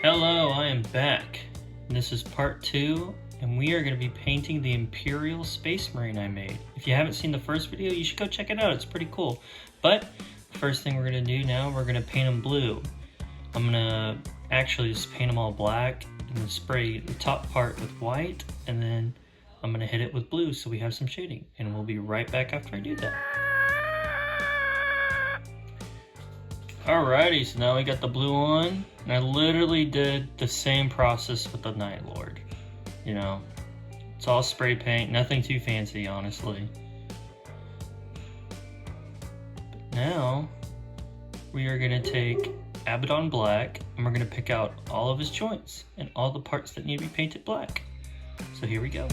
Hello, I am back. This is part 2, and we are going to be painting the Imperial Space Marine I made. If you haven't seen the first video, you should go check it out. It's pretty cool. But first thing we're going to do now, we're going to paint them blue. I'm going to actually just paint them all black and then spray the top part with white, and then I'm going to hit it with blue so we have some shading. And we'll be right back after I do that. Alrighty, so now we got the blue on, and I literally did the same process with the Night Lord. You know, it's all spray paint, nothing too fancy, honestly. But now, we are going to take Abaddon Black, and we're going to pick out all of his joints, and all the parts that need to be painted black. So here we go.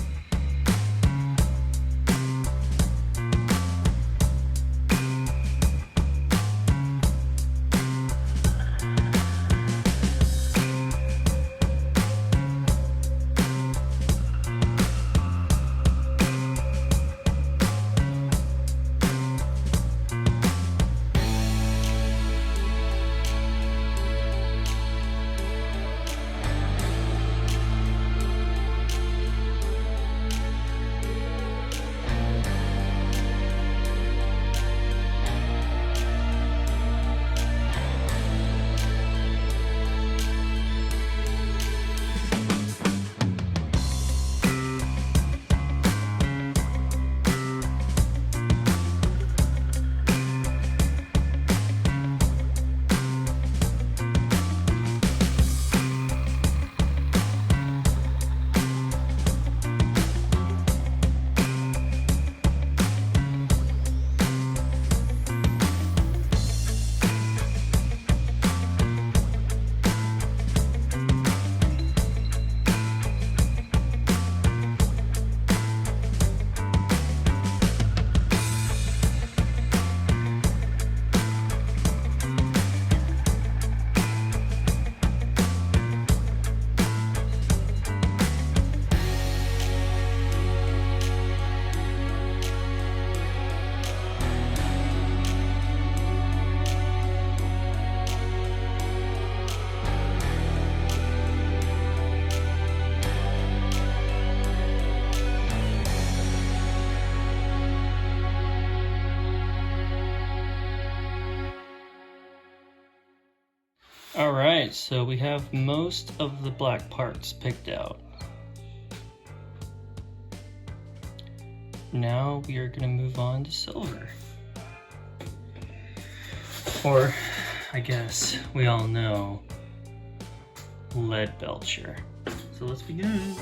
Alright, so we have most of the black parts picked out. Now we are going to move on to silver. Or, I guess we all know, Lead Belcher. So let's begin.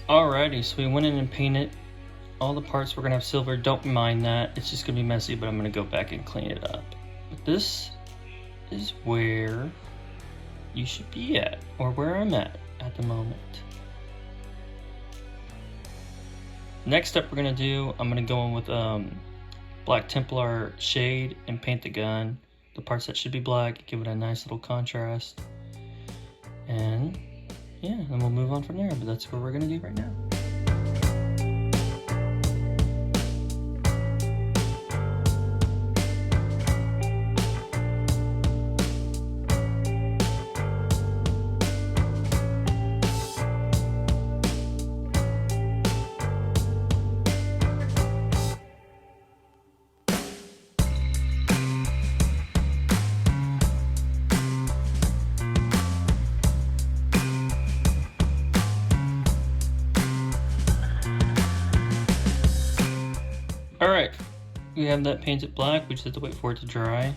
Alrighty, so we went in and painted all the parts. We're gonna have silver. Don't mind that, it's just gonna be messy, but I'm gonna go back and clean it up. But this is where you should be at, or where I'm at the moment. Next step we're going to do, I'm going to go in with Black Templar shade and paint the gun. The parts that should be black, give it a nice little contrast. And yeah, then we'll move on from there, but that's what we're going to do right now. Alright, we have that painted black, we just have to wait for it to dry.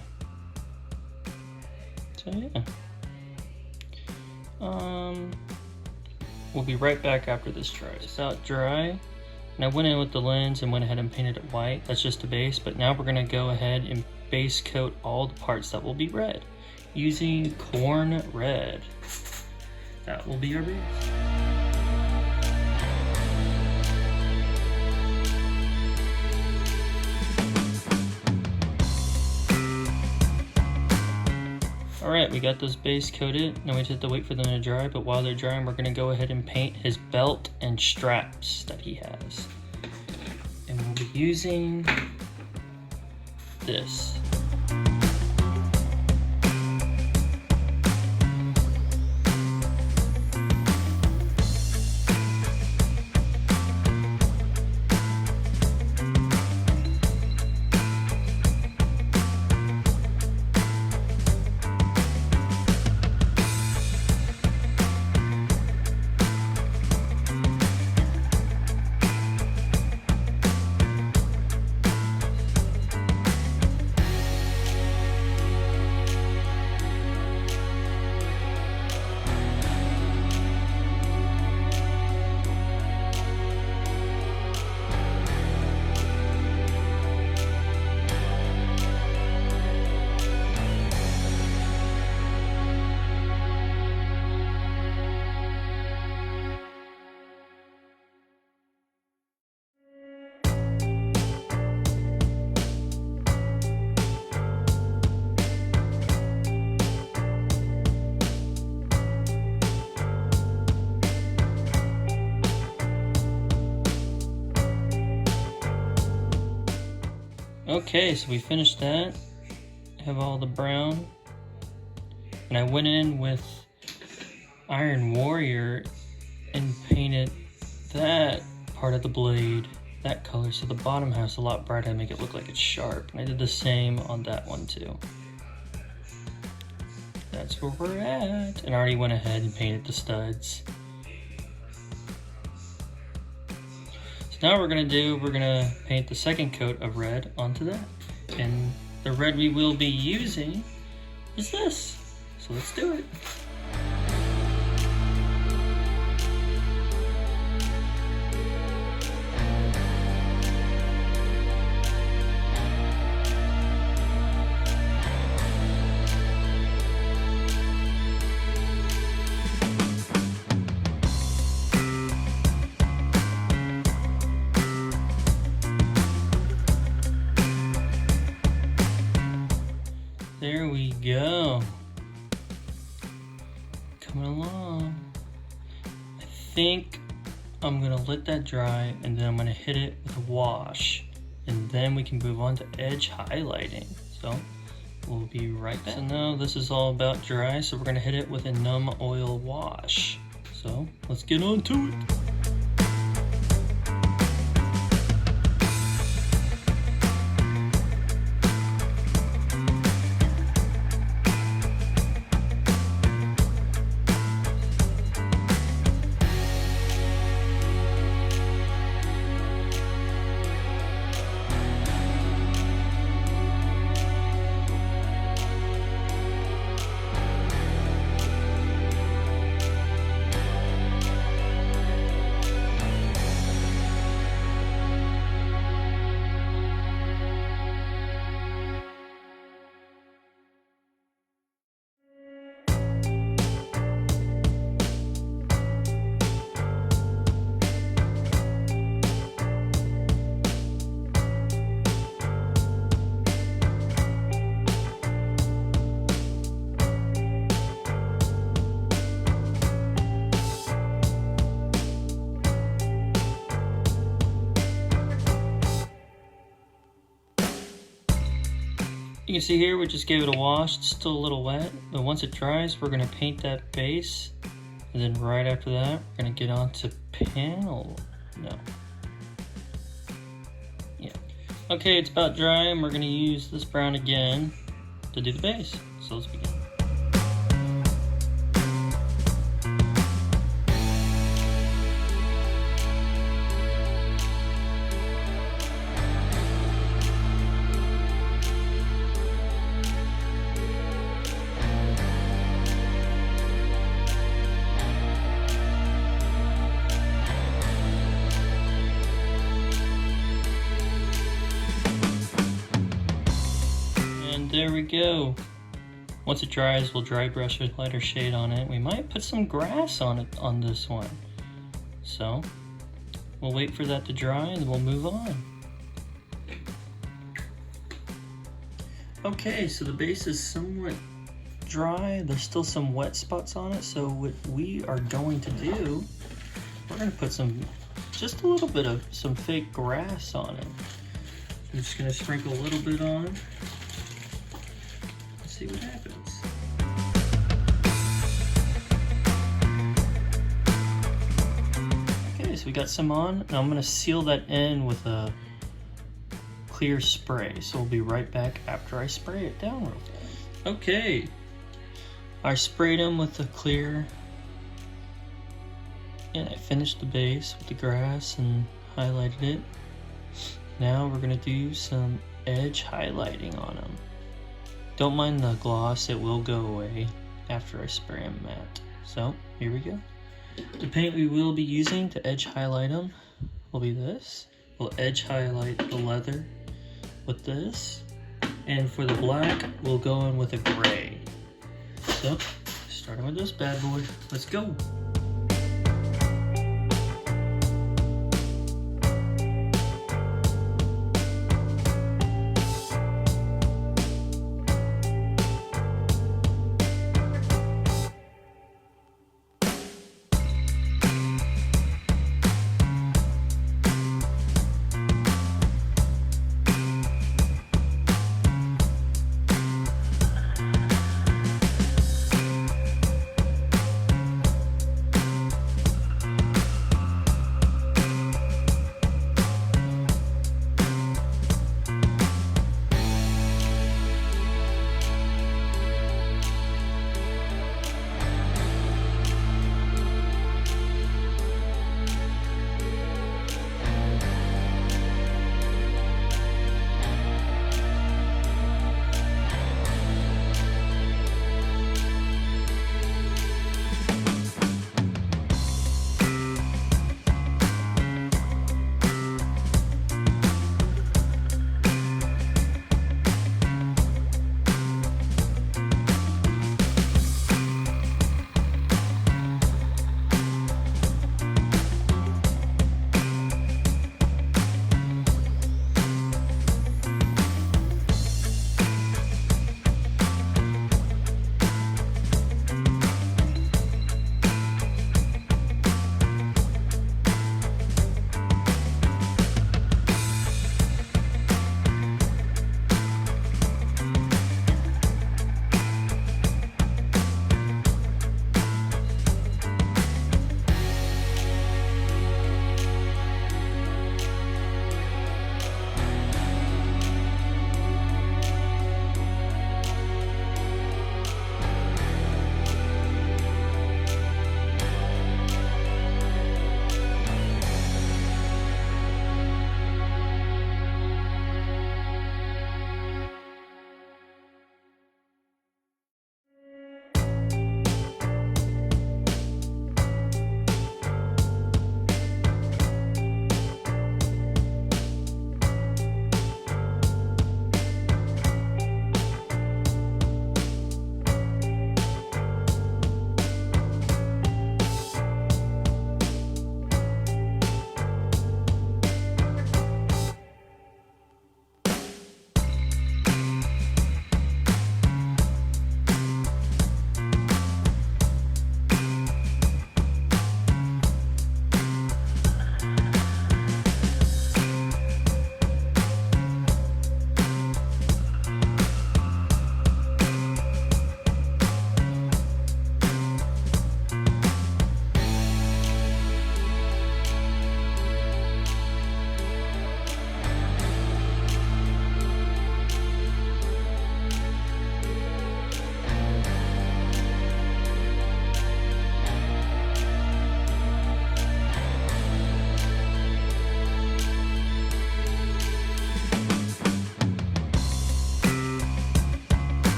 So yeah. We'll be right back after this dries. It's out dry, and I went in with the lens and went ahead and painted it white. That's just a base, but now we're going to go ahead and base coat all the parts that will be red using corn red. That will be our base. Alright, we got those base coated. Now we just have to wait for them to dry, but while they're drying, we're going to go ahead and paint his belt and straps that he has. And we'll be using this. Okay, so we finished that. Have all the brown. And I went in with Iron Warrior and painted that part of the blade that color, so the bottom half's a lot brighter to make it look like it's sharp. And I did the same on that one too. That's where we're at. And I already went ahead and painted the studs. So now what we're gonna paint the second coat of red onto that. And the red we will be using is this. So let's do it. There we go. Coming along. I think I'm gonna let that dry and then I'm gonna hit it with a wash. And then we can move on to edge highlighting. So we'll be right back. So now this is all about dry, so we're gonna hit it with a numb oil wash. So let's get on to it. can see here, we just gave it a wash. It's still a little wet, but once it dries, we're gonna paint that base. And then right after that, we're gonna get on to panel. No. Yeah. Okay, it's about dry, and we're gonna use this brown again to do the base. So let's begin. There we go. Once it dries, we'll dry brush a lighter shade on it. We might put some grass on it on this one. So we'll wait for that to dry and then we'll move on. Okay, so the base is somewhat dry. There's still some wet spots on it. So what we are going to do, we're going to put just a little bit of some fake grass on it. I'm just going to sprinkle a little bit on. See what happens. Okay, so we got some on. Now I'm gonna seal that in with a clear spray. So we'll be right back after I spray it down real fast. Okay, I sprayed them with the clear and I finished the base with the grass and highlighted it. Now we're gonna do some edge highlighting on them. Don't mind the gloss, it will go away after I spray them matte. So, here we go. The paint we will be using to edge highlight them will be this. We'll edge highlight the leather with this. And for the black, we'll go in with a gray. So, starting with this bad boy, let's go.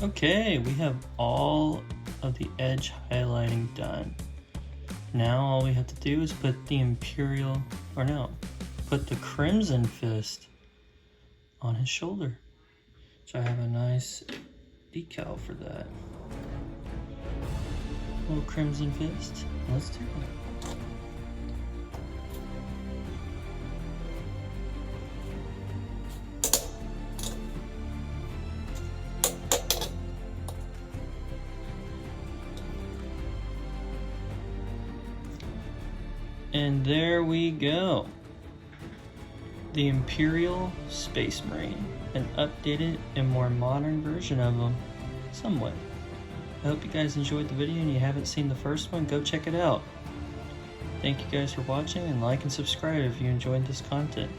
Okay, we have all of the edge highlighting done. Now all we have to do is put the Imperial, or no, put the Crimson Fist on his shoulder. So I have a nice decal for that. Little Crimson Fist. Let's do it. And there we go. The Imperial Space Marine. An updated and more modern version of them. Somewhat. I hope you guys enjoyed the video, and you haven't seen the first one, go check it out. Thank you guys for watching, and like and subscribe if you enjoyed this content.